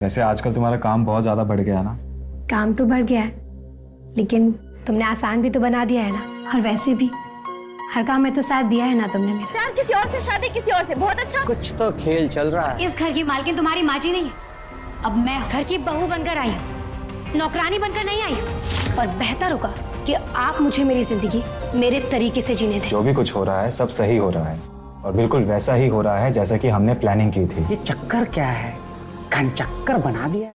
वैसे आजकल तुम्हारा काम बहुत ज्यादा बढ़ गया ना। काम तो बढ़ गया है, लेकिन तुमने आसान भी तो बना दिया है ना। और वैसे भी हर काम में तो साथ दिया है ना तुमने मेरा। यार किसी और से शादी, किसी और से, बहुत अच्छा। कुछ तो खेल चल रहा है। इस घर की मालकिन तुम्हारी माँ जी नहीं है। अब मैं घर की बहू बनकर आई हूँ, नौकरानी बनकर नहीं आई हूँ। और बेहतर होगा कि आप मुझे मेरी जिंदगी मेरे तरीके से जीने दें। जो भी कुछ हो रहा है सब सही हो रहा है और बिल्कुल वैसा ही हो रहा है जैसा कि हमने प्लानिंग की थी। ये चक्कर क्या है? घन चक्कर बना दिया।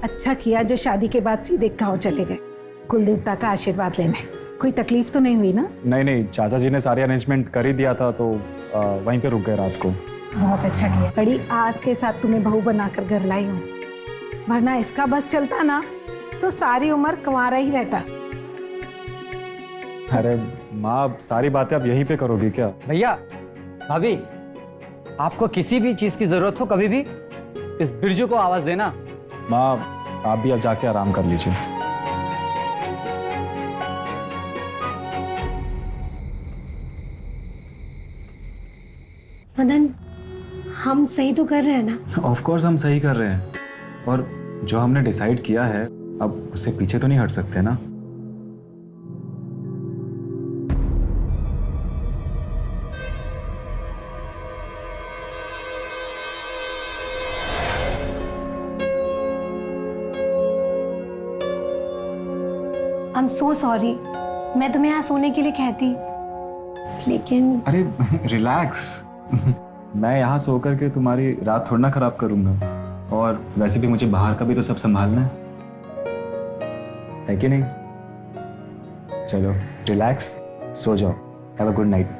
अच्छा किया जो शादी के बाद सीधे गांव चले गए, कुल देवता का आशीर्वाद लेने। कोई तकलीफ तो नहीं हुई ना? नहीं, चाचा जी ने सारे अरेंजमेंट कर ही दिया था तो वहीं पे रुक गए रात को। बहुत अच्छा किया। बड़ी आस के साथ तुम्हें बहू बनाकर घर लाई हूँ, वरना इसका बस चलता ना तो सारी उम्र कुंवारा ही रहता। अरे माँ, सारी बातें आप यहीं पे करोगी क्या? भैया, भाभी, आपको किसी भी चीज की जरूरत हो कभी भी इस बिरजू को आवाज देना। माँ, आप भी अब जाके आराम कर लीजिए। मदन, हम सही तो कर रहे हैं ना? ऑफ कोर्स हम सही कर रहे हैं और जो हमने डिसाइड किया है अब उससे पीछे तो नहीं हट सकते ना। I'm so sorry, मैं तुम्हें यहाँ सोने के लिए कहती, लेकिन अरे रिलैक्स। मैं यहाँ सो करके तुम्हारी रात थोड़ा ना खराब करूंगा और वैसे भी मुझे बाहर का भी तो सब संभालना है कि नहीं? चलो रिलैक्स, सो जाओ। Have a good night.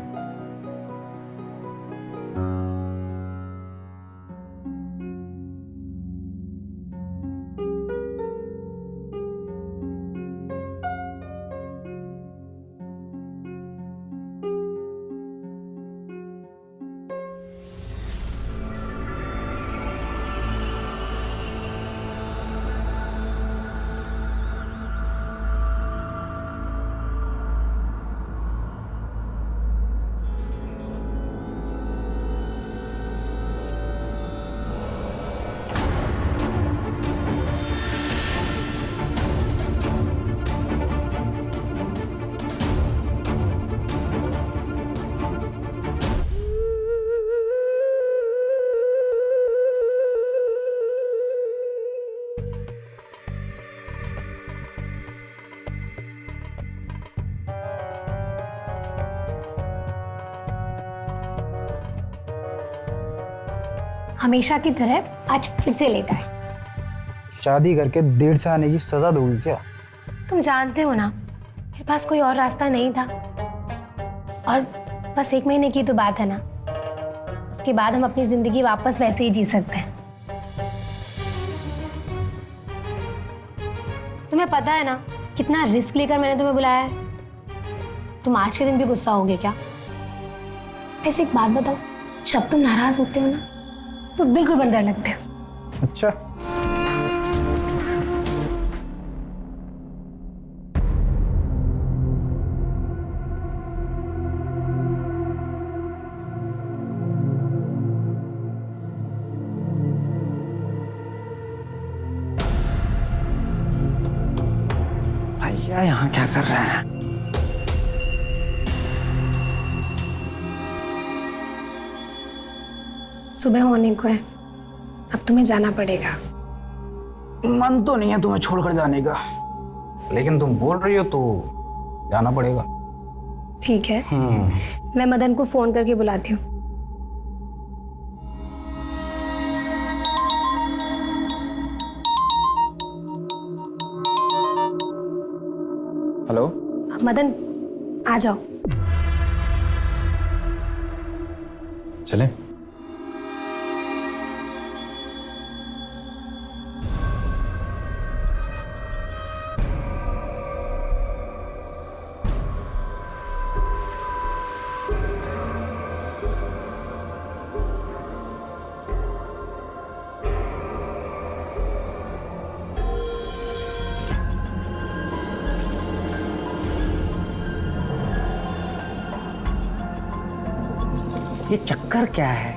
हमेशा की तरह आज फिर से लेट आए। शादी करके देर से आने की सजा दोगी क्या? तुम जानते हो ना, मेरे पास कोई और रास्ता नहीं था। और बस 1 महीने की तो बात है ना, उसके बाद हम अपनी जिंदगी वापस वैसे ही जी सकते हैं। तुम्हें पता है ना कितना रिस्क लेकर मैंने तुम्हें बुलाया है। तुम आज के दिन भी गुस्सा होगे क्या? ऐसे एक बात बताओ, जब तुम नाराज होते हो ना तो बिल्कुल बंदर लगते हो। अच्छा, भैया यहाँ क्या कर रहे हैं? सुबह होने को है, अब तुम्हें जाना पड़ेगा। मन तो नहीं है तुम्हें छोड़कर जाने का, लेकिन तुम बोल रही हो तो जाना पड़ेगा। ठीक है, मैं मदन को फोन करके बुलाती हूँ। हेलो मदन, आ जाओ। चलें? ये चक्कर क्या है?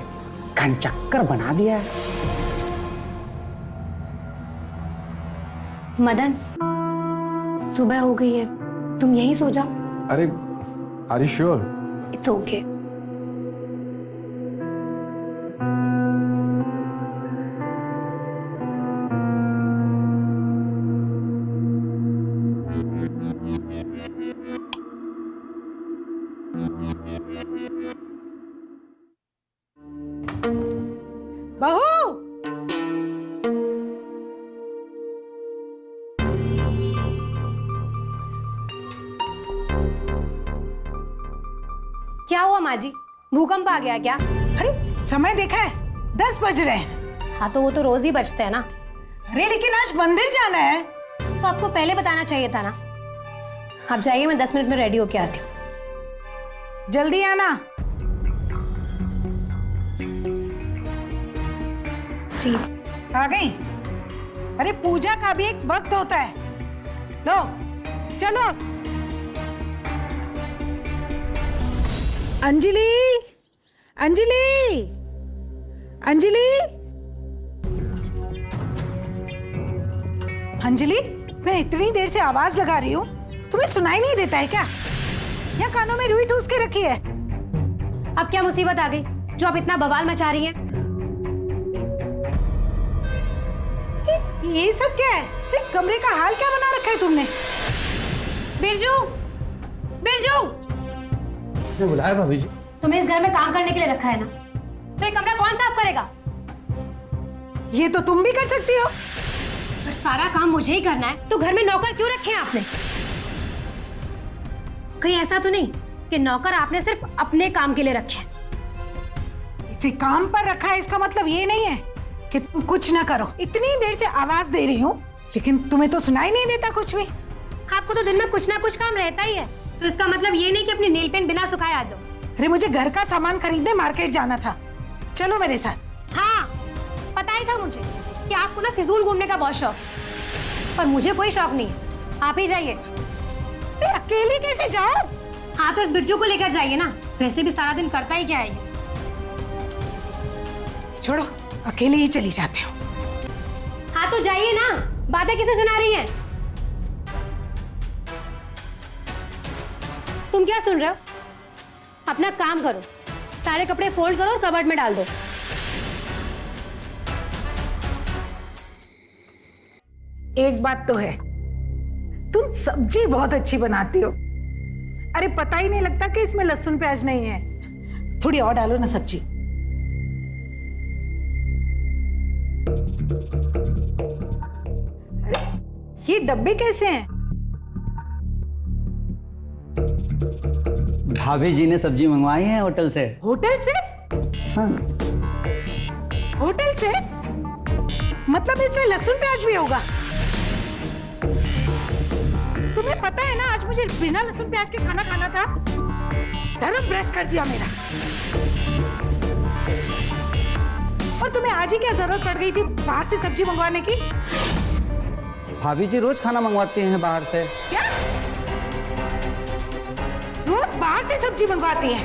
घनचक्कर बना दिया है। मदन, सुबह हो गई है, तुम यहीं सो जाओ। अरे are you sure? It's okay. बहू, क्या हुआ माँ जी, भूकंप आ गया क्या? अरे समय देखा है, 10 बज रहे हैं। हाँ तो वो तो रोज ही बजते हैं ना। अरे लेकिन आज मंदिर जाना है। तो आपको पहले बताना चाहिए था ना। आप जाइए, मैं 10 मिनट में रेडी होके आती हूँ। जल्दी आना। जी। आ गई? अरे पूजा का भी एक वक्त होता है। लो चलो। अंजलि, अंजलि, अंजलि, अंजलि, मैं इतनी देर से आवाज लगा रही हूँ, तुम्हें सुनाई नहीं देता है क्या? या कानों में रुई ठूस के रखी है? अब क्या मुसीबत आ गई जो आप इतना बवाल मचा रही हैं? ये सब क्या है? अरे कमरे का हाल क्या बना रखा है तुमने? बिरजू, बिरजू, मैं बुलाया भाभी जी। तुम्हें इस घर में काम करने के लिए रखा है ना, तो ये कमरा कौन साफ करेगा? ये तो तुम भी कर सकती हो। और सारा काम मुझे ही करना है, तो घर में नौकर क्यों रखे हैं आपने? कहीं ऐसा तो नहीं कि नौकर आपने सिर्फ अपने काम के लिए रखे हैं? इसे काम पर रखा है इसका मतलब ये नहीं है कि तुम कुछ ना करो। इतनी देर से आवाज दे रही हूँ, लेकिन तुम्हें तो सुनाई नहीं देता कुछ भी। आपको तो दिन में कुछ ना कुछ काम रहता ही है, तो इसका मतलब ये नहीं कि अपनी नेल पेंट बिना सुखाए आ जाओ। अरे मुझे घर का सामान खरीदने मार्केट जाना था, चलो मेरे साथ। हाँ, पता ही था मुझे कि आपको ना फिजूल घूमने का बहुत शौक, पर मुझे कोई शौक नहीं है। आप ही जाइए। अरे अकेले कैसे जाओ? हाँ तो इस बिरजू को लेकर जाइए ना, वैसे भी सारा दिन करता ही क्या है ये। छोड़ो, अकेले ही चली जाती हूँ। हाँ तो जाइए ना, बातें किसे सुना रही हैं? तुम क्या सुन रहे हो? अपना काम करो, सारे कपड़े फोल्ड करो और कबर्ड में डाल दो। एक बात तो है, तुम सब्जी बहुत अच्छी बनाती हो। अरे पता ही नहीं लगता कि इसमें लहसुन प्याज नहीं है। थोड़ी और डालो ना सब्जी। ये डब्बे कैसे हैं? भाभी जी ने सब्जी मंगवाई है होटल से। होटल से? हाँ। होटल से? मतलब इसमें लहसुन प्याज भी होगा? तुम्हें पता है ना, आज मुझे बिना लहसुन प्याज के खाना खाना था। धर्म ब्रश कर दिया मेरा। और तुम्हें आज ही क्या जरूरत पड़ गई थी बाहर से सब्जी मंगवाने की? भाभी जी रोज खाना मंगवाती हैं बाहर से। क्या? रोज बाहर से सब्जी मंगवाती है?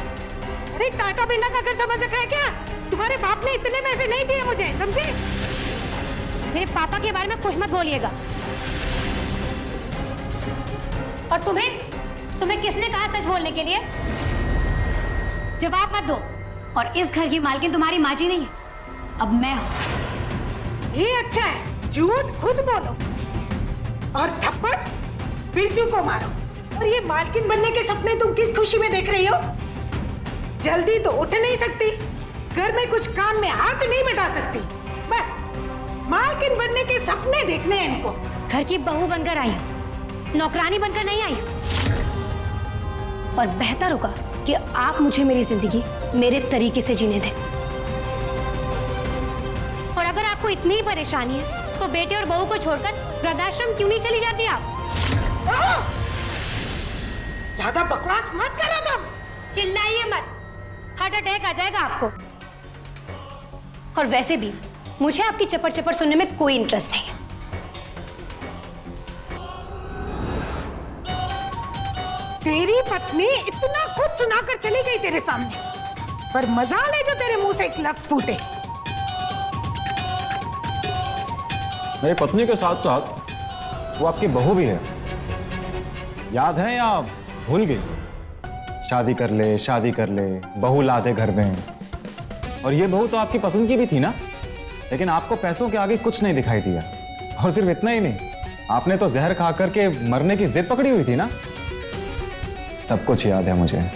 अरे टाटा बिरला का घर समझ रखा है क्या? तुम्हारे बाप ने इतने पैसे नहीं दिए मुझे, समझे? मेरे पापा के बारे में कुछ मत बोलिएगा। और तुम्हें किसने कहा सच बोलने के लिए? जवाब मत दो। और इस घर की मालकिन तुम्हारी माँ जी नहीं है, अब मैं हूं। ये अच्छा है, झूठ खुद बोलो और थप्पड़ बिरजू को मारो। और ये मालकिन बनने के सपने तुम किस खुशी में देख रही हो? जल्दी तो उठ नहीं सकती, घर में कुछ काम में हाथ नहीं बटा सकती, बस मालकिन बनने के सपने देखने हैं इनको। घर की बहू बनकर आई हूं, नौकरानी बनकर नहीं आई। और बेहतर होगा कि आप मुझे मेरी जिंदगी मेरे तरीके से जीने दें। और अगर आपको इतनी ही परेशानी है तो बेटे और बहू को छोड़कर वृद्धाश्रम क्यों नहीं चली जाती आप? ज्यादा बकवास मत करो तुम। चिल्लाइए मत, हार्ट अटैक आ जाएगा आपको। और वैसे भी मुझे आपकी चपर चपर सुनने में कोई इंटरेस्ट नहीं है। तेरी पत्नी इतना खुद सुनाकर चली गई तेरे सामने, पर मजाल है जो तेरे मुंह से एक लफ्ज फूटे। मेरी पत्नी के साथ साथ वो आपकी बहू भी है, याद है या भूल गई? शादी कर ले, बहू ला दे घर में। और ये बहू तो आपकी पसंद की भी थी ना, लेकिन आपको पैसों के आगे कुछ नहीं दिखाई दिया। और सिर्फ इतना ही नहीं, आपने तो जहर खा करके मरने की जिद पकड़ी हुई थी ना। सब कुछ याद है मुझे,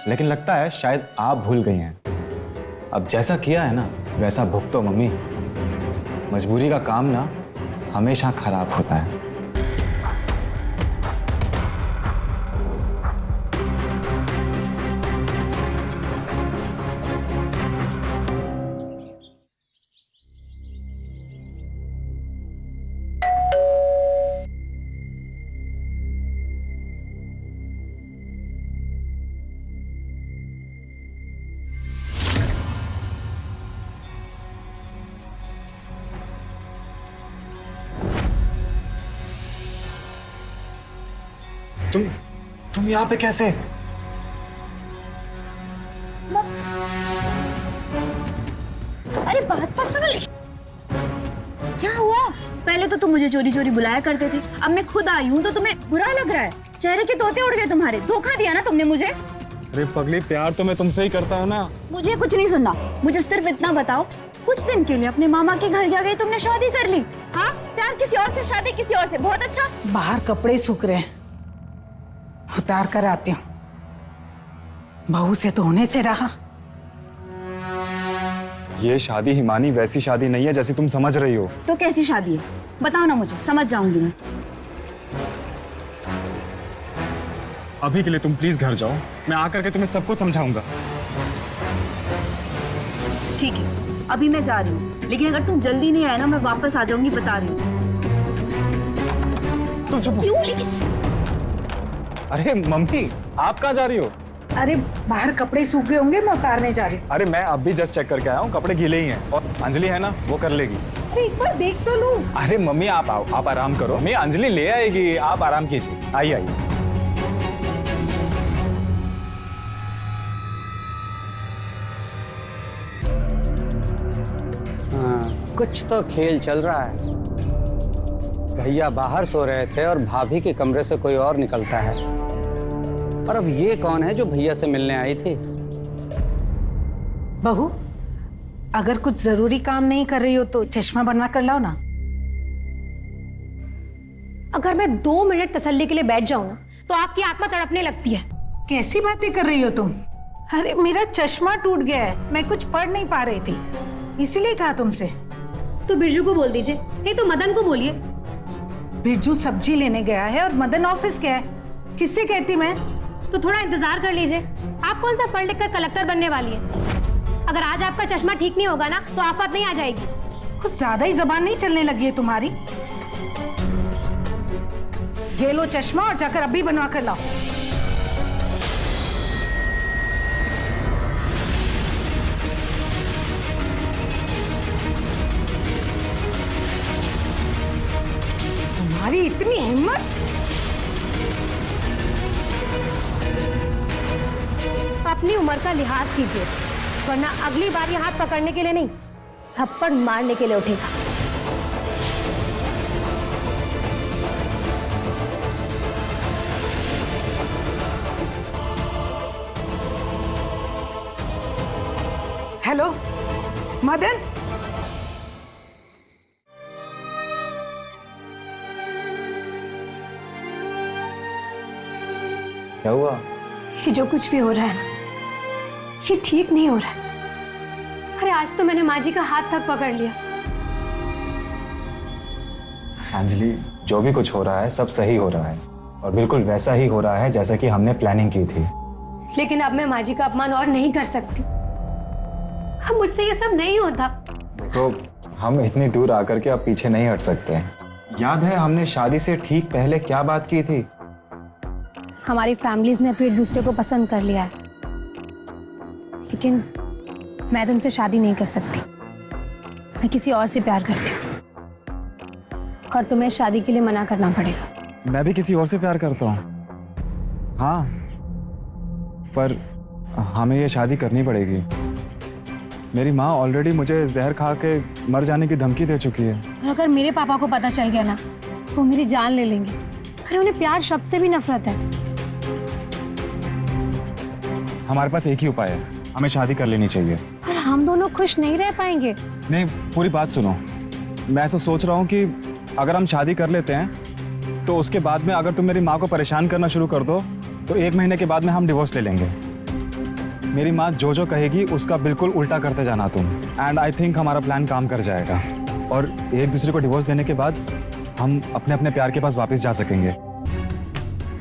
लेकिन लगता है शायद आप भूल गई हैं। अब जैसा किया है ना वैसा भुगतो मम्मी। मजबूरी का काम ना हमेशा खराब होता है। तुम यहाँ पे कैसे? अरे बात तो सुनो। क्या हुआ? पहले तो तुम मुझे चोरी चोरी बुलाया करते थे, अब मैं खुद आई हूँ तो तुम्हें बुरा लग रहा है? चेहरे के तोते उड़ गए तुम्हारे। धोखा दिया ना तुमने मुझे। अरे पगली, प्यार तो मैं तुमसे ही करता हूँ ना। मुझे कुछ नहीं सुनना, मुझे सिर्फ इतना बताओ, कुछ दिन के लिए अपने मामा के घर क्या गई तुमने शादी कर ली? हाँ, प्यार किसी और से, शादी किसी और से। बहुत अच्छा। बाहर कपड़े सूख रहे हैं, उतार कर आती हूँ। बहू से तो होने से रहा। ये शादी हिमानी वैसी शादी नहीं है जैसी तुम समझ रही हो। तो कैसी शादी है बताओ ना, मुझे समझ जाऊंगी मैं। अभी के लिए तुम प्लीज घर जाओ, मैं आकर के तुम्हें सब कुछ समझाऊंगा। ठीक है, अभी मैं जा रही हूँ, लेकिन अगर तुम जल्दी नहीं आए ना मैं वापस आ जाऊंगी, बता रही हूँ। तुम चुप। क्यों? लेकिन अरे मम्मी, आप कहाँ जा रही हो? अरे बाहर कपड़े सूख गए होंगे, मैं उतारने जा रही हूँ। अरे मैं अभी जस्ट चेक करके आया हूँ, कपड़े गीले ही हैं। और अंजलि है ना, वो कर लेगी। अरे एक बार देख तो लूं। अरे मम्मी आप आओ, आप आराम करो। मैं अंजलि ले आएगी, आप आराम कीजिए। आइए आइए। हाँ, कुछ तो खेल चल रहा है। भैया बाहर सो रहे थे और भाभी के कमरे से कोई और निकलता है। और अब ये कौन है जो भैया से मिलने आई थी? बहू, अगर कुछ जरूरी काम नहीं कर रही हो तो चश्मा बनवा कर लाओ ना। अगर मैं 2 मिनट तसल्ली के लिए बैठ जाऊं ना तो आपकी आत्मा तड़पने लगती है। कैसी बातें कर रही हो तुम? अरे मेरा चश्मा टूट गया है, मैं कुछ पढ़ नहीं पा रही थी, इसीलिए कहा तुमसे। तो बिरजू को बोल दीजिए, नहीं तो मदन को बोलिए। बिरजू सब्जी लेने गया है और मदन ऑफिस गया है, किससे कहती मैं? तो थोड़ा इंतजार कर लीजिए। आप कौन सा पढ़ लिख कर कलेक्टर बनने वाली है? अगर आज आपका चश्मा ठीक नहीं होगा ना तो आफत नहीं आ जाएगी। कुछ ज्यादा ही जबान नहीं चलने लगी है तुम्हारी। ये लो चश्मा और जाकर अभी बनवा कर लाओ। तुम्हारी इतनी हिम्मत! अपनी उम्र का लिहाज कीजिए, वरना अगली बार ये हाथ पकड़ने के लिए नहीं, थप्पड़ मारने के लिए उठेगा। हेलो मदन, क्या हुआ? ये जो कुछ भी हो रहा है ना, ये ठीक नहीं हो रहा है। अरे आज तो मैंने माँ जी का हाथ तक पकड़ लिया। अंजलि, जो भी कुछ हो रहा है सब सही हो रहा है और बिल्कुल वैसा ही हो रहा है जैसा कि हमने प्लानिंग की थी। लेकिन अब मैं माँ जी का अपमान और नहीं कर सकती। अब मुझसे ये सब नहीं होता। देखो, हम इतनी दूर आकर के अब पीछे नहीं हट सकते। याद है हमने शादी से ठीक पहले क्या बात की थी? हमारी फैमिलीज ने तो एक दूसरे को पसंद कर लिया है, लेकिन मैं तुमसे शादी नहीं कर सकती। मैं किसी और से प्यार करती हूँ और तुम्हें शादी के लिए मना करना पड़ेगा। मैं भी किसी और से प्यार करता हूँ। हाँ, पर हमें ये शादी करनी पड़ेगी। मेरी माँ ऑलरेडी मुझे जहर खा के मर जाने की धमकी दे चुकी है। और अगर मेरे पापा को पता चल गया ना तो वो मेरी जान ले लेंगे। अरे उन्हें प्यार शब्द से भी नफरत है। हमारे पास एक ही उपाय है, हमें शादी कर लेनी चाहिए। पर हम दोनों खुश नहीं रह पाएंगे। नहीं, पूरी बात सुनो। मैं ऐसा सोच रहा हूँ कि अगर हम शादी कर लेते हैं तो उसके बाद में अगर तुम मेरी माँ को परेशान करना शुरू कर दो तो 1 महीने के बाद में हम डिवोर्स ले लेंगे। मेरी माँ जो जो कहेगी उसका बिल्कुल उल्टा करते जाना तुम। एंड आई थिंक हमारा प्लान काम कर जाएगा और एक दूसरे को डिवोर्स देने के बाद हम अपने अपने प्यार के पास वापस जा सकेंगे।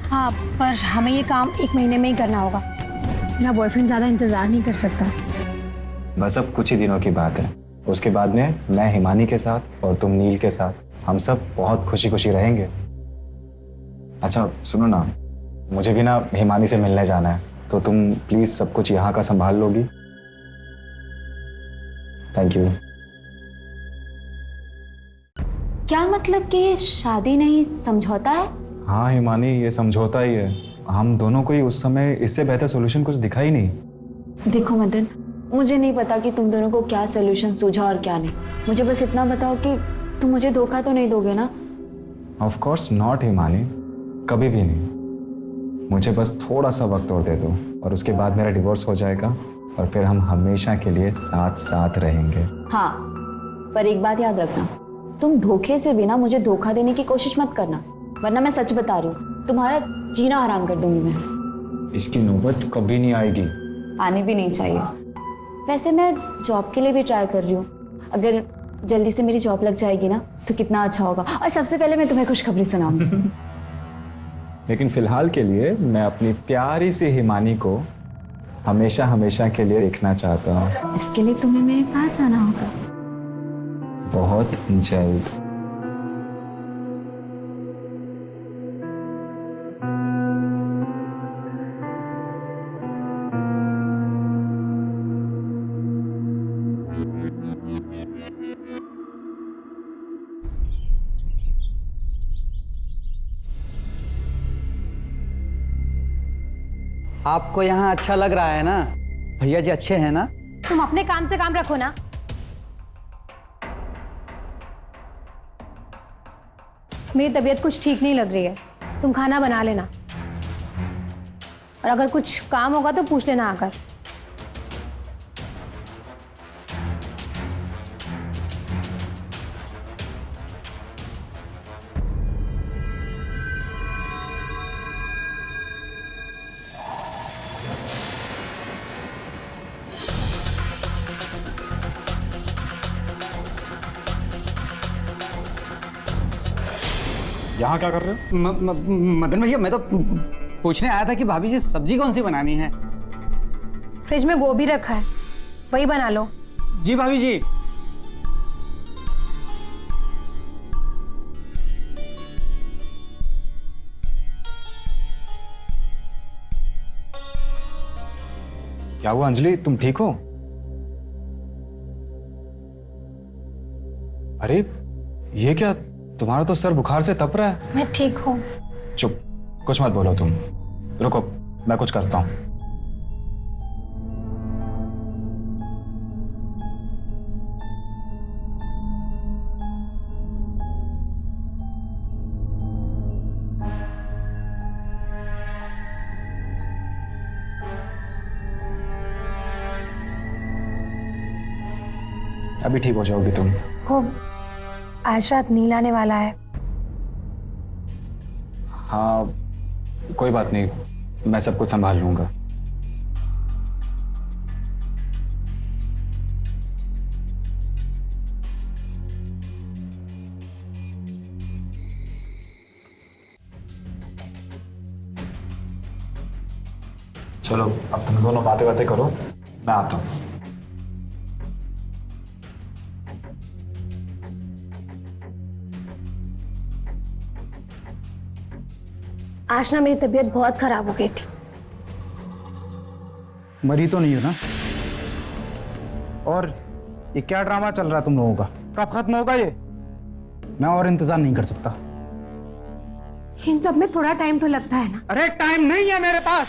हाँ, पर हमें ये काम 1 महीने में ही करना होगा। मेरा बॉयफ्रेंड ज्यादा इंतजार नहीं कर सकता। बस अब कुछ ही दिनों की बात है, उसके बाद में मैं हिमानी के साथ और तुम नील के साथ हम सब बहुत खुशी खुशी रहेंगे। अच्छा सुनो ना, मुझे भी ना हिमानी से मिलने जाना है, तो तुम प्लीज सब कुछ यहाँ का संभाल लोगी। Thank you. क्या मतलब कि ये शादी नहीं समझौता है? हाँ हिमानी, ये समझौता ही है। हम दोनों को ही उस समय इससे बेहतर सॉल्यूशन कुछ दिखा ही नहीं। देखो मदन, मुझे नहीं पता कि तुम दोनों को क्या सोल्यूशन सूझा और क्या नहीं। मुझे बस इतना बताओ कि तुम मुझे धोखा तो नहीं दोगे ना? ऑफ कोर्स नॉट हिमानी, कभी भी नहीं। मुझे बस थोड़ा सा वक्त और दे दो और उसके बाद मेरा डिवोर्स हो जाएगा और फिर हम हमेशा के लिए साथ साथ रहेंगे। हाँ, पर एक बात याद रखना, तुम धोखे से बिना मुझे धोखा देने की कोशिश मत करना, वरना मैं सच बता रही हूँ, तुम्हारा जीना हराम कर दूंगी मैं। इसकी नौबत कभी नहीं आएगी। आने भी नहीं चाहिए। वैसे मैं जॉब के लिए भी ट्राई कर रही हूँ। अगर जल्दी से मेरी जॉब लग जाएगी ना तो कितना अच्छा होगा, और सबसे पहले मैं तुम्हें खुशखबरी सुनाऊंगी। लेकिन फिलहाल के लिए मैं अपनी प्यारी सी हिमानी को हमेशा हमेशा के लिए देखना चाहता हूँ। इसके लिए तुम्हें मेरे पास आना होगा। बहुत जल्द। आपको यहाँ अच्छा लग रहा है ना? भैया जी अच्छे हैं ना? तुम अपने काम से काम रखो ना। मेरी तबीयत कुछ ठीक नहीं लग रही है, तुम खाना बना लेना और अगर कुछ काम होगा तो पूछ लेना आकर। यहाँ क्या कर रहे हो? मदन भैया, मैं तो पूछने आया था कि भाभी जी सब्जी कौन सी बनानी है। फ्रिज में गोभी रखा है, वही बना लो। जी भाभी जी। क्या हुआ अंजलि, तुम ठीक हो? अरे ये क्या, तुम्हारा तो सर बुखार से तप रहा है। मैं ठीक हूँ। चुप, कुछ मत बोलो तुम। रुको, मैं कुछ करता हूँ। अभी ठीक हो जाओगी तुम। वो आज रात नील आने वाला है। हाँ कोई बात नहीं, मैं सब कुछ संभाल लूंगा। चलो अब तुम दोनों बातें बातें करो, मैं आता हूँ। आज ना मेरी तबीयत बहुत खराब हो गई थी। मरी तो नहीं हो ना? और ये क्या ड्रामा चल रहा है तुम लोगों का? कब खत्म होगा ये? मैं और इंतजार नहीं कर सकता। इन सब में थोड़ा टाइम तो लगता है ना। अरे टाइम नहीं है मेरे पास।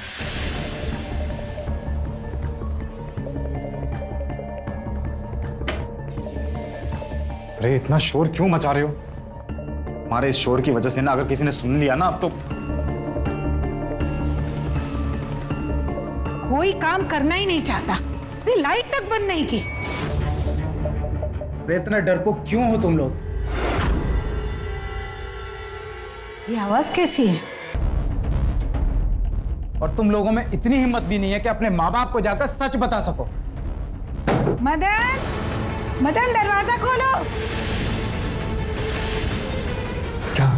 अरे इतना शोर क्यों मचा रहे हो? हमारे इस शोर की वजह से ना अगर किसी ने सुन लिया ना अब तो कोई काम करना ही नहीं चाहता। अरे लाइट तक बंद नहीं की। अरे इतना डरपोक क्यों हो तुम लोग? ये आवाज कैसी है? और तुम लोगों में इतनी हिम्मत भी नहीं है कि अपने माँ बाप को जाकर सच बता सको। मदन, मदन दरवाजा खोलो। क्या?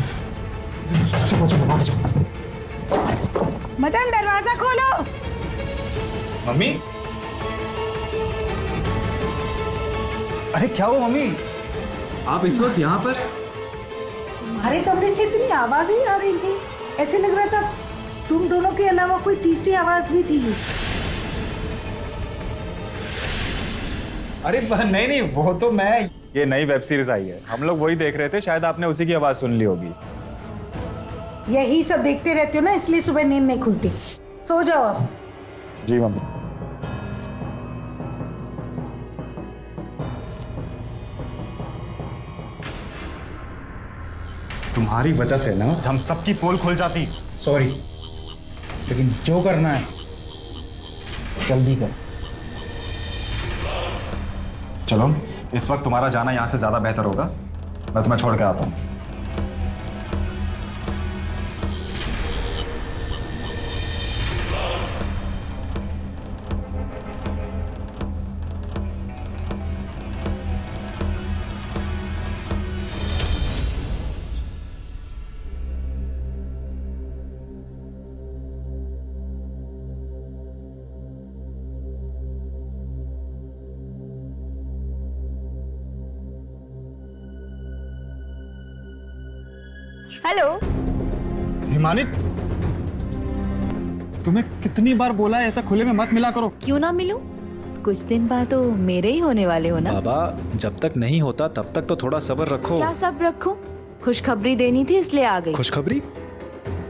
चुप चुप चुप। मदन दरवाजा खोलो। मम्मी, अरे क्या हुआ मम्मी? आप इस वक्त यहाँ पर? हमारे कमरे से इतनी आवाज ही आ रही थी, ऐसे लग रहा था तुम दोनों के अलावा कोई तीसरी आवाज भी थी। अरे नहीं नहीं, वो तो मैं, ये नई वेब सीरीज आई है, हम लोग वही देख रहे थे, शायद आपने उसी की आवाज सुन ली होगी। यही सब देखते रहते हो ना, इसलिए सुबह नींद नहीं खुलती। सो जाओ अब। जी मम्मी। तुम्हारी वजह से ना हम सबकी पोल खुल जाती। सॉरी, लेकिन जो करना है जल्दी कर। चलो, इस वक्त तुम्हारा जाना यहां से ज्यादा बेहतर होगा। मैं तुम्हें छोड़ के आता हूं। हेलो। हिमानी, तुम्हें कितनी बार बोला है ऐसा खुले में मत मिला करो। क्यों ना मिलूं? कुछ दिन बाद तो मेरे ही होने वाले हो ना। बाबा, जब तक नहीं होता तब तक तो थोड़ा सब्र रखो। क्या सब्र रखूं? खुशखबरी देनी थी इसलिए आ गई। खुशखबरी?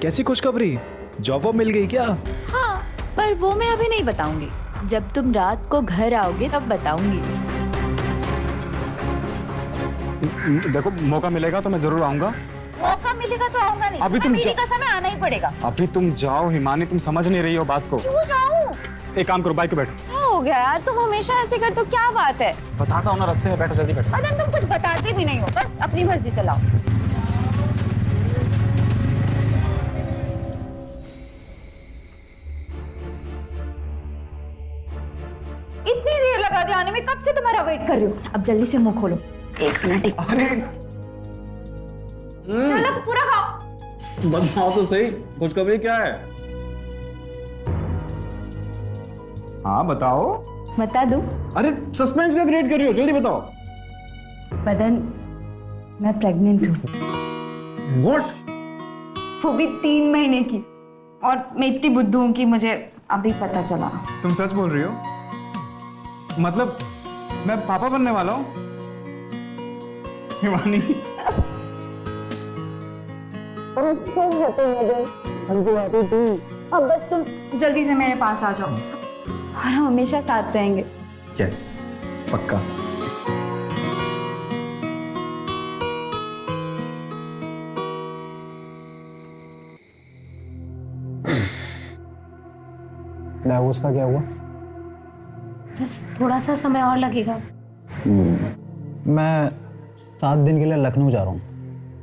कैसी खुशखबरी? जॉब वॉब मिल गई क्या? हाँ, पर वो मैं अभी नहीं बताऊंगी। जब तुम रात को घर आओगे तब बताऊंगी। देखो, मौका मिलेगा तो मैं जरूर आऊंगा। मौका मिलेगा तो आऊंगा नहीं। अभी तुम मेरी कसम है, आना ही पड़ेगा। अभी तुम जाओ हिमानी, तुम समझ नहीं रही हो बात को। क्यों जाऊं? एक काम करो, बाइक पे बैठो। क्या हो गया यार, तुम हमेशा ऐसे करते हो, क्या बात है? बताता हूँ ना, रास्ते में बैठो, जल्दी बैठो। मदन, तुम कुछ बताते भी नहीं हो, बस अपनी मर्जी चलाओ। इतनी देर लगा दी आने में, कब से तुम्हारा वेट कर रही हूँ। अब जल्दी से मुंह खोलो। 1 मिनट। अरे चलो पूरा खाओ। बताओ तो सही, खुशखबरी क्या है? हाँ बताओ। बता दूं? अरे सस्पेंस का क्रिएट कर रही हो, जल्दी बताओ। बदन, मैं प्रेग्नेंट हूँ। व्हाट? वो भी 3 महीने की। और मैं इतनी बुद्धू हूँ कि मुझे अभी पता चला। तुम सच बोल रही हो? मतलब मैं पापा बनने वाला हूँ? हिमानी, अब बस तुम जल्दी से मेरे पास आ जाओ और हम हमेशा साथ रहेंगे। यस, पक्का। डाइवोर्स का क्या हुआ? बस थोड़ा सा समय और लगेगा। मैं 7 दिन के लिए लखनऊ जा रहा हूँ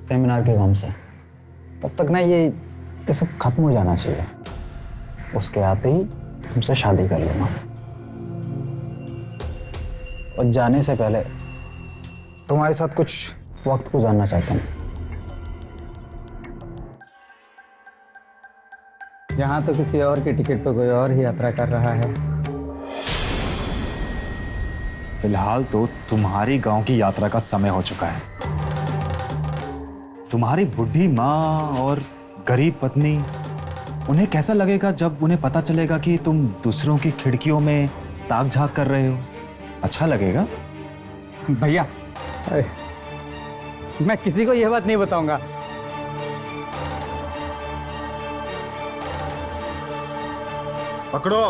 सेमिनार के काम से। तब तक ना ये सब खत्म हो जाना चाहिए। उसके आते ही तुमसे शादी कर लूंगा। और जाने से पहले तुम्हारे साथ कुछ वक्त गुजारना चाहता हूँ। यहाँ तो किसी और की टिकट पे कोई और ही यात्रा कर रहा है। फिलहाल तो तुम्हारी गांव की यात्रा का समय हो चुका है। तुम्हारी बुढ़ी माँ और गरीब पत्नी, उन्हें कैसा लगेगा जब उन्हें पता चलेगा कि तुम दूसरों की खिड़कियों में ताक झांक कर रहे हो? अच्छा लगेगा? भैया, मैं किसी को यह बात नहीं बताऊंगा। पकड़ो।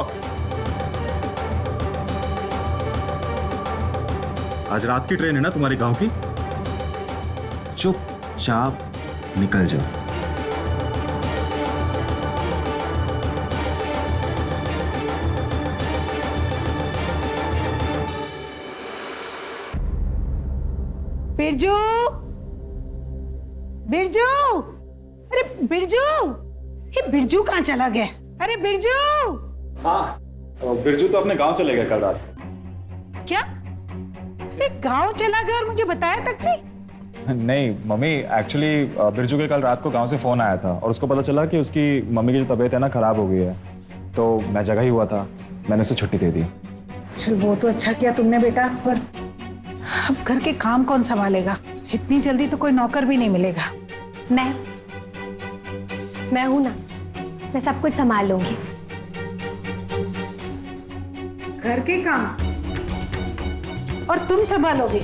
आज रात की ट्रेन है ना तुम्हारी गांव की? चुपचाप निकल जाओ। बिरजू, बिरजू, अरे बिरजू, ये बिरजू कहाँ चला गया? अरे बिरजू! हाँ, बिरजू तो अपने गांव चले गए कल रात। क्या? अरे गांव चला गया और मुझे बताया तक नहीं? नहीं मम्मी, एक्चुअली बिरजू के कल रात को गांव से फोन आया था और उसको पता चला कि उसकी मम्मी की जो तबीयत है ना खराब हो गई है, तो मैं जगह ही हुआ था, मैंने उसे छुट्टी दे दी। चल वो तो अच्छा किया तुमने बेटा, पर अब घर के काम कौन संभालेगा? इतनी जल्दी तो कोई नौकर भी नहीं मिलेगा। मैं हूं ना, मैं सब कुछ संभाल लूंगी। घर के काम और तुम संभालोगे?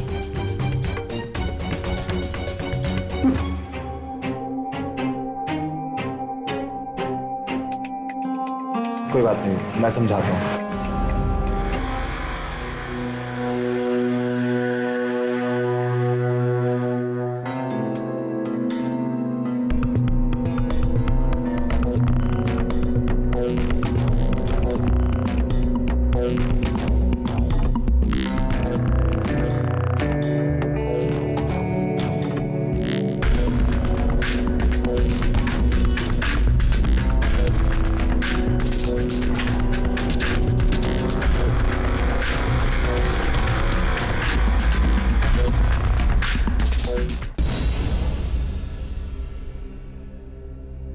कोई बात नहीं, मैं समझाता हूँ।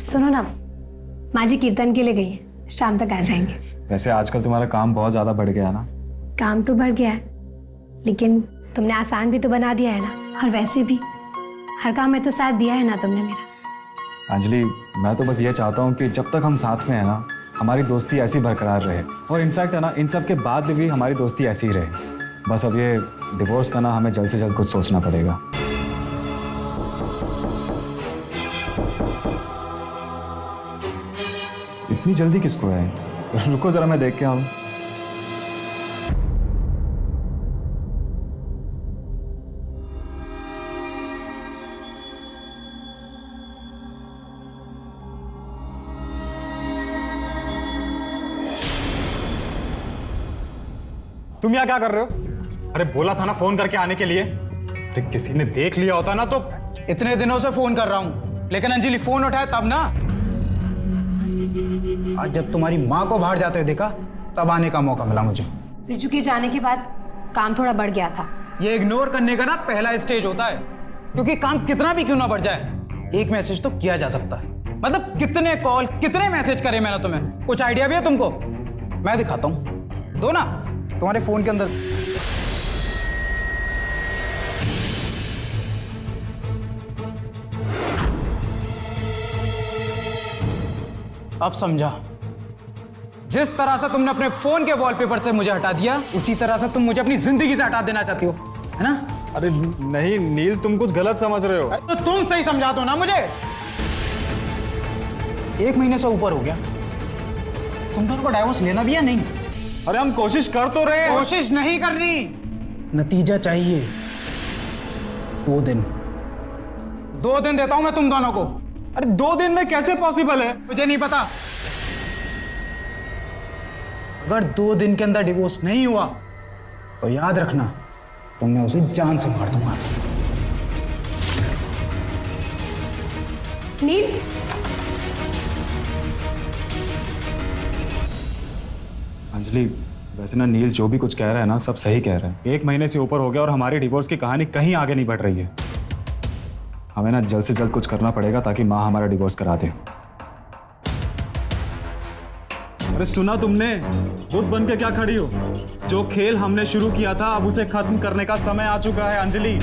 सुनो ना, माँ जी कीर्तन के लिए गई है, शाम तक आ जाएंगे। वैसे आजकल तुम्हारा काम बहुत ज्यादा बढ़ गया ना। काम तो बढ़ गया है, लेकिन तुमने आसान भी तो बना दिया है ना, और वैसे भी हर काम में तो साथ दिया है ना तुमने मेरा। अंजलि, मैं तो बस ये चाहता हूँ कि जब तक हम साथ में है ना, हमारी दोस्ती ऐसी बरकरार रहे, और इनफैक्ट है ना, इन सब के बाद भी हमारी दोस्ती ऐसी ही रहे। बस अब ये डिवोर्स का ना हमें जल्द से जल्द कुछ सोचना पड़ेगा। इतनी जल्दी किसको है? रुको जरा, मैं देख के आऊं। तुम यहाँ क्या कर रहे हो? अरे बोला था ना फोन करके आने के लिए। अरे किसी ने देख लिया होता ना तो। इतने दिनों से फोन कर रहा हूं, लेकिन अंजलि फोन उठाए तब ना। आज जब तुम्हारी माँ को बाहर जाते हुए देखा, तब आने का मौका मिला मुझे। बिरजू के जाने के बाद काम थोड़ा बढ़ गया था। ये इग्नोर करने का ना पहला स्टेज होता है, क्योंकि काम कितना भी क्यों ना बढ़ जाए, एक मैसेज तो किया जा सकता है। मतलब कितने कॉल, कितने मैसेज करे मैंने तुम्हें? कुछ आइडिया भी है तुमको? मैं दिखाता हूं, दो ना तुम्हारे फोन के अंदर। अब समझा, जिस तरह से तुमने अपने फोन के वॉलपेपर से मुझे हटा दिया, उसी तरह से तुम मुझे अपनी जिंदगी से हटा देना चाहती हो, है ना? अरे नहीं नील, तुम कुछ गलत समझ रहे हो। तो तुम सही समझा दो ना मुझे। 1 महीने से ऊपर हो गया, तुम दोनों को डाइवोर्स लेना भी या नहीं? अरे हम कोशिश कर तो रहे हैं। कोशिश नहीं करनी, नतीजा चाहिए। 2 दिन, 2 दिन देता हूं मैं तुम दोनों को। अरे 2 दिन में कैसे पॉसिबल है? मुझे नहीं पता। अगर 2 दिन के अंदर डिवोर्स नहीं हुआ तो याद रखना, तुमने उसे जान से मार दूंगा। नील, अंजलि, वैसे ना नील जो भी कुछ कह रहा है ना, सब सही कह रहा है। 1 महीने से ऊपर हो गया और हमारी डिवोर्स की कहानी कहीं आगे नहीं बढ़ रही है। हमें ना जल्द से जल्द कुछ करना पड़ेगा ताकि माँ हमारा डिवोर्स करा दे। अरे सुना तुमने? बुद्ध बन के क्या खड़ी हो? जो खेल हमने शुरू किया था, अब उसे खत्म करने का समय आ चुका है अंजलि।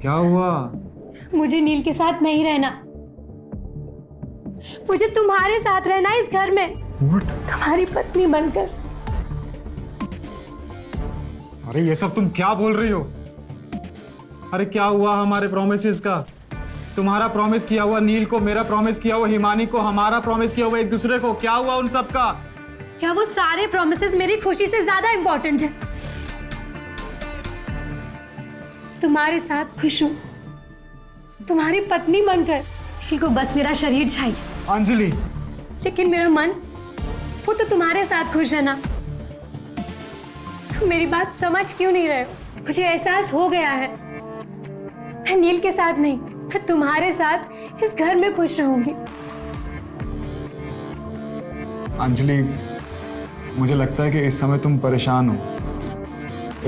क्या हुआ? मुझे नील के साथ नहीं रहना, मुझे तुम्हारे साथ रहना इस घर में, तुम्हारी पत्नी बनकर। अरे ये सब तुम क्या बोल रही हो? अरे क्या हुआ हमारे प्रोमिसेस का? तुम्हारा प्रॉमिस किया हुआ नील को, मेरा प्रॉमिस किया हुआ हिमानी को, हमारा प्रॉमिस किया हुआ एक दूसरे को, क्या हुआ उन सब का? क्या वो सारे प्रोमिसेस मेरी खुशी से ज्यादा इंपॉर्टेंट है? तुम्हारे साथ खुश हूं, तुम्हारी पत्नी बनकर दिल को बस मेरा शरीर चाहिए। अंजलि, लेकिन मेरा मन वो तो तुम्हारे साथ खुश है ना। तुम मेरी बात समझ क्यों नहीं रहे हो? मुझे एहसास हो गया है मैं नील के साथ नहीं, मैं तुम्हारे साथ इस घर में खुश रहूंगी। अंजलि, मुझे लगता है कि इस समय तुम परेशान हो।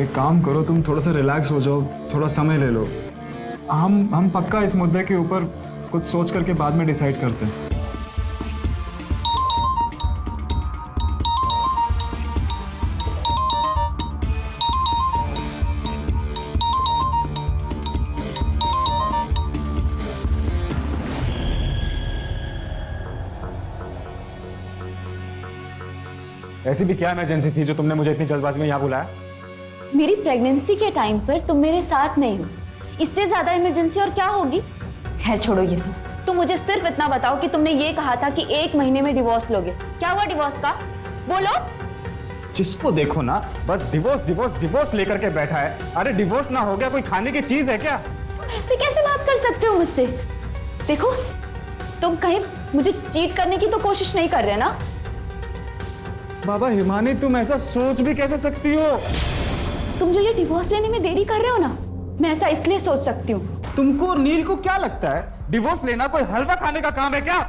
एक काम करो, तुम थोड़ा सा रिलैक्स हो जाओ, थोड़ा समय ले लो। हम पक्का इस मुद्दे के ऊपर कुछ सोच करके बाद में डिसाइड करते हैं। ऐसी भी क्या इमरजेंसी थी जो तुमने मुझे इतनी जल्दबाजी में यहाँ बुलाया? मेरी प्रेगनेंसी के टाइम पर तुम मेरे साथ नहीं हो, इससे ज्यादा इमरजेंसी और क्या होगी? खैर छोड़ो ये सब, तुम मुझे सिर्फ इतना बताओ कि तुमने ये कहा था कि 1 महीने में डिवोर्स लोगे, क्या हुआ डिवोर्स का? बोलो। जिसको देखो ना बस डिवोर्स डिवोर्स डिवोर्स लेकर के बैठा है। अरे डिवोर्स ना हो गया कोई खाने की चीज है क्या? तुम ऐसे कैसे बात कर सकते हो मुझसे? देखो, तुम कहीं मुझे चीट करने की तो कोशिश नहीं कर रहे ना? बाबा हिमानी, तुम ऐसा सोच भी कैसे सकती हो? तुम जो ये डिवोर्स लेने में देरी कर रहे हो ना, मैं ऐसा इसलिए सोच सकती हूँ। तुमको और नील को क्या लगता है डिवोर्स लेना कोई हलवा खाने का काम है क्या?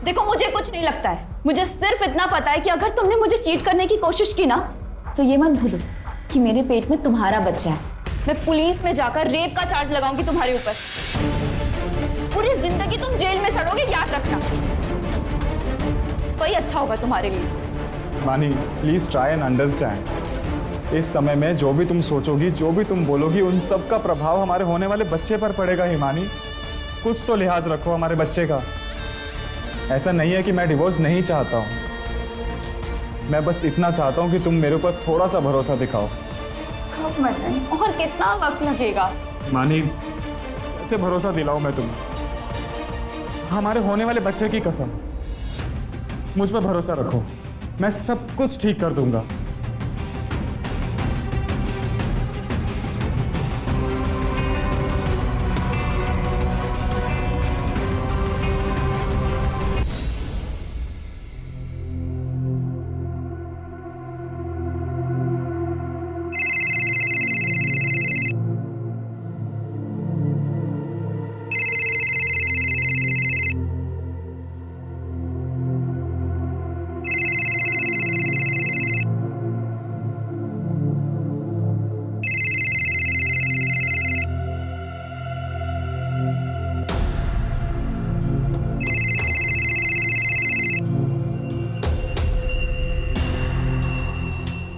देखो, मुझे कुछ नहीं लगता है, मुझे सिर्फ इतना पता है कि अगर तुमने मुझे चीट करने की कोशिश की ना, तो ये मत भूलो कि मेरे पेट में तुम्हारा बच्चा है। मैं पुलिस में जाकर रेप का चार्ज लगाऊंगी तुम्हारे ऊपर। पूरी जिंदगी तुम जेल में सड़ोगे, याद रखना। वही अच्छा होगा तुम्हारे लिए। मानी, प्लीज ट्राई एंड अंडरस्टैंड। इस समय में जो भी तुम सोचोगी, जो भी तुम बोलोगी, उन सब का प्रभाव हमारे होने वाले बच्चे पर पड़ेगा। हिमानी, कुछ तो लिहाज रखो हमारे बच्चे का। ऐसा नहीं है कि मैं डिवोर्स नहीं चाहता हूँ, मैं बस इतना चाहता हूँ कि तुम मेरे ऊपर थोड़ा सा भरोसा दिखाओ। कब मदन, और कितना वक्त लगेगा? मानी, ऐसे भरोसा दिलाऊं मैं तुम्हें, हमारे होने वाले बच्चे की कसम, मुझ पर भरोसा रखो, मैं सब कुछ ठीक कर दूंगा।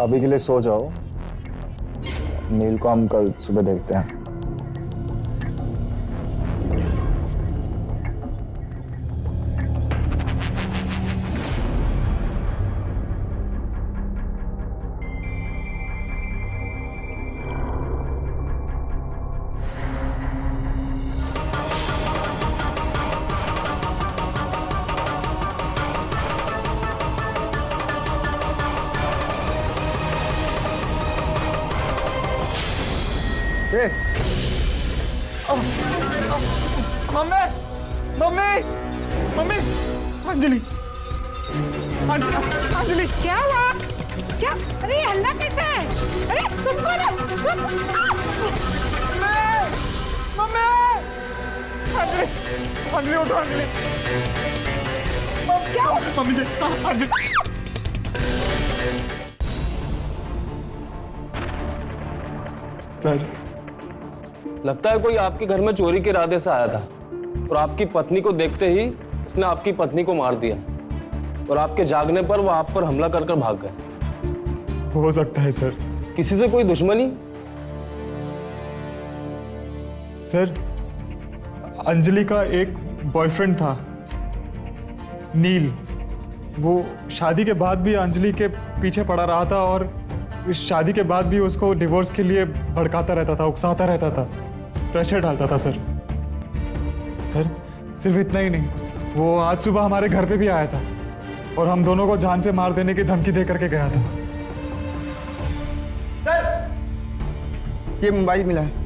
अभी के लिए सो जाओ, नील को हम कल सुबह देखते हैं। Mummy, mummy, mummy, Anjali, Anjali, क्या हुआ? क्या? अरे हल्ला कैसा है? अरे तुमको ना मम्मी, अंजलि, अंजलि उठो, अंजलि, क्या हुआ? मम्मी जी, अंजलि। सर, लगता है कोई आपके घर में चोरी के इरादे से आया था और आपकी पत्नी को देखते ही उसने आपकी पत्नी को मार दिया और आपके जागने पर वो आप पर हमला कर भाग गए। हो सकता है सर। किसी से कोई दुश्मनी? सर, अंजलि का एक बॉयफ्रेंड था, नील। वो शादी के बाद भी अंजलि के पीछे पड़ा रहा था और इस शादी के बाद भी उसको डिवोर्स के लिए भड़काता रहता था, उकसाता रहता था। प्रेशर डालता था सर। सर सिर्फ इतना ही नहीं, वो आज सुबह हमारे घर पे भी आया था और हम दोनों को जान से मार देने की धमकी दे करके गया था। ये मोबाइल मिला है।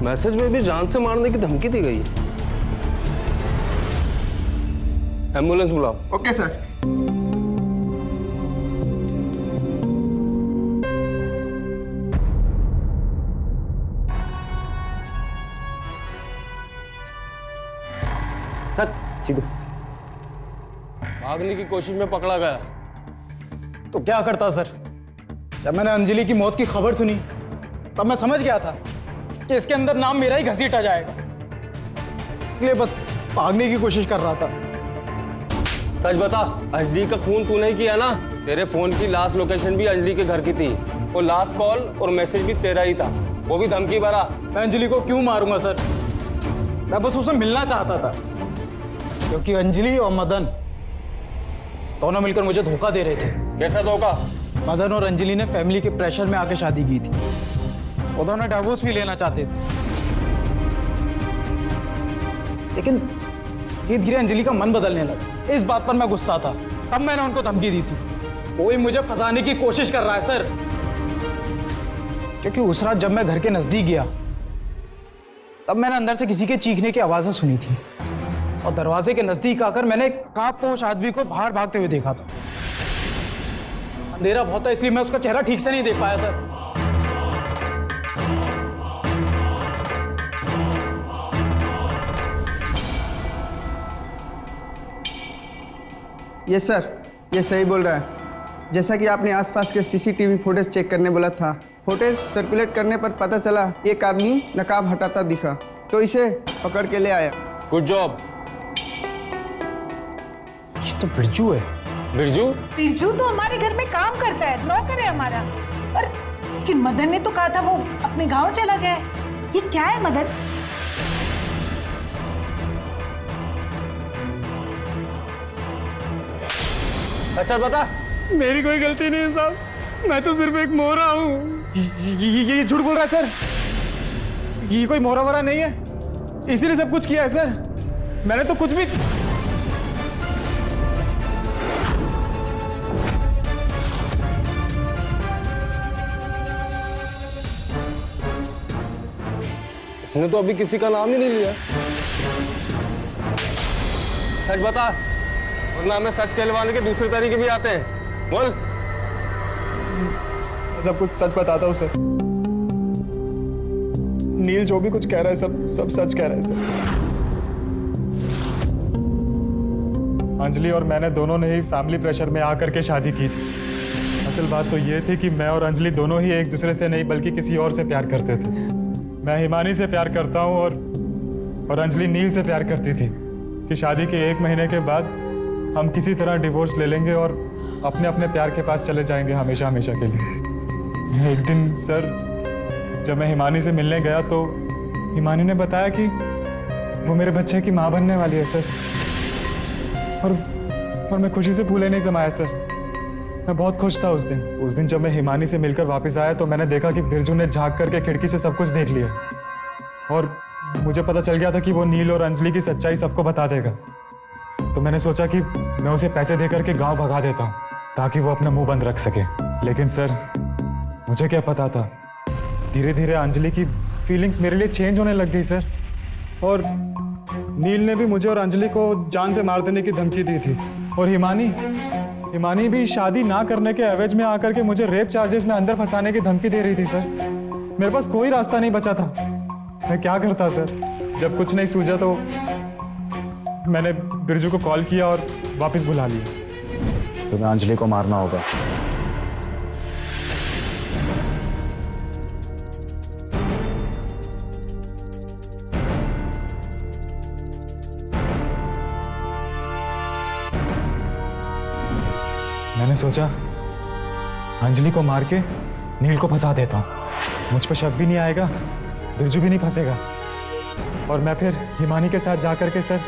मैसेज में भी जान से मारने की धमकी दी गई है। एम्बुलेंस बुलाओ। Okay sir. चल सीधे। भागने की कोशिश में पकड़ा गया। तो क्या करता सर? जब मैंने अंजलि की मौत की खबर सुनी तब मैं समझ गया था कि इसके अंदर नाम मेरा ही घसीटा जाएगा, इसलिए बस भागने की कोशिश कर रहा था। सच बता, अंजलि का खून तूने ही किया ना? तेरे फोन की लास्ट लोकेशन भी अंजलि के घर की थी और लास्ट कॉल और मैसेज भी तेरा ही था, वो भी धमकी भरा। मैं अंजलि को क्यों मारूंगा सर? मैं बस उससे मिलना चाहता था, क्योंकि अंजलि और मदन दोनों मिलकर मुझे धोखा दे रहे थे। कैसा धोखा? मदन और अंजलि ने फैमिली के प्रेशर में आके शादी की थी। वो दोनों डिवोर्स भी लेना चाहते थे, लेकिन धीरे धीरे अंजलि का मन बदलने लगा। इस बात पर मैं गुस्सा था, तब मैंने उनको धमकी दी थी। कोई मुझे फंसाने की कोशिश कर रहा है सर, क्योंकि उस रात जब मैं घर के नजदीक गया तब मैंने अंदर से किसी के चीखने की आवाजें सुनी थी और दरवाजे के नजदीक आकर मैंने एक कांपपोश आदमी को बाहर भागते हुए देखा था। अंधेरा बहुत था, इसलिए मैं उसका चेहरा ठीक से नहीं देख पाया सर। ये सर, ये सही बोल रहा है। जैसा कि आपने आसपास के सीसीटीवी फुटेज चेक करने बोला था, फुटेज सर्कुलेट करने पर पता चला एक आदमी नकाब हटाता दिखा, तो इसे पकड़ के ले आया। Good job. ये तो बिरजू है। बिरजू? बिरजू तो हमारे घर में काम करता है, नौकर है हमारा। और लेकिन मदन ने तो कहा था वो अपने गांव चला गया है। ये क्या है मदन? अच्छा बता। मेरी कोई गलती नहीं है साहब, मैं तो सिर्फ एक मोहरा हूँ। ये झूठ बोल रहा है सर। ये कोई मोहरा वोरा नहीं है, इसीलिए सब कुछ किया है सर। मैंने तो कुछ भी। इसने तो अभी किसी का नाम ही नहीं लिया। सच बता, वरना हमें सच कहलवाने के दूसरे तरीके भी आते हैं। बोल। सब कुछ सच बताता हूँ सर। नील जो भी कुछ कह रहा है सब सच कह रहा है सर। अंजलि और मैंने दोनों ने ही फैमिली प्रेशर में आकर के शादी की थी। असल बात तो ये थी कि मैं और अंजलि दोनों ही एक दूसरे से नहीं बल्कि किसी और से प्यार करते थे। मैं हिमानी से प्यार करता हूँ और अंजलि नील से प्यार करती थी कि शादी के 1 महीने के बाद हम किसी तरह डिवोर्स ले लेंगे और अपने अपने प्यार के पास चले जाएंगे हमेशा हमेशा के लिए। एक दिन सर, जब मैं हिमानी से मिलने गया तो हिमानी ने बताया कि वो मेरे बच्चे की माँ बनने वाली है सर। और मैं खुशी से फूले नहीं समाया सर। मैं बहुत खुश था उस दिन जब मैं हिमानी से मिलकर वापस आया तो मैंने देखा कि बिरजू ने झांक करके खिड़की से सब कुछ देख लिया और मुझे पता चल गया था कि वो नील और अंजलि की सच्चाई सबको बता देगा। तो मैंने सोचा कि मैं उसे पैसे देकर के गांव भगा देता हूँ ताकि वो अपना मुंह बंद रख सके। लेकिन सर, मुझे क्या पता था, धीरे धीरे अंजलि की फीलिंग्स मेरे लिए चेंज होने लग गई सर। और नील ने भी मुझे और अंजलि को जान से मार देने की धमकी दी थी। और हिमानी भी शादी ना करने के एवज में आकर के मुझे रेप चार्जेस में अंदर फंसाने की धमकी दे रही थी सर। मेरे पास कोई रास्ता नहीं बचा था, मैं क्या करता सर। जब कुछ नहीं सूझा तो मैंने बिरजू को कॉल किया और वापस बुला लिया। तुम्हें अंजलि को मारना होगा। मैंने सोचा अंजलि को मार के नील को फंसा देता हूँ, मुझ पर शक भी नहीं आएगा, बिरजू भी नहीं फंसेगा और मैं फिर हिमानी के साथ जाकर के सर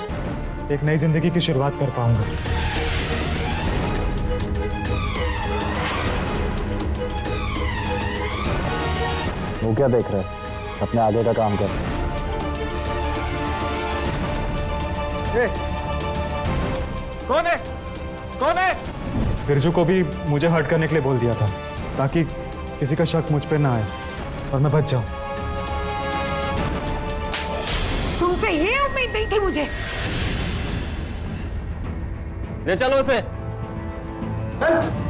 एक नई जिंदगी की शुरुआत कर पाऊंगा। वो क्या देख रहे हैं, अपने आगे का काम कर। कौन है? कौन है? बिरजू को भी मुझे हर्ट करने के लिए बोल दिया था ताकि किसी का शक मुझ पे ना आए और मैं बच जाऊं। तुमसे ये उम्मीद नहीं थी मुझे। ले चलो इसे। चल।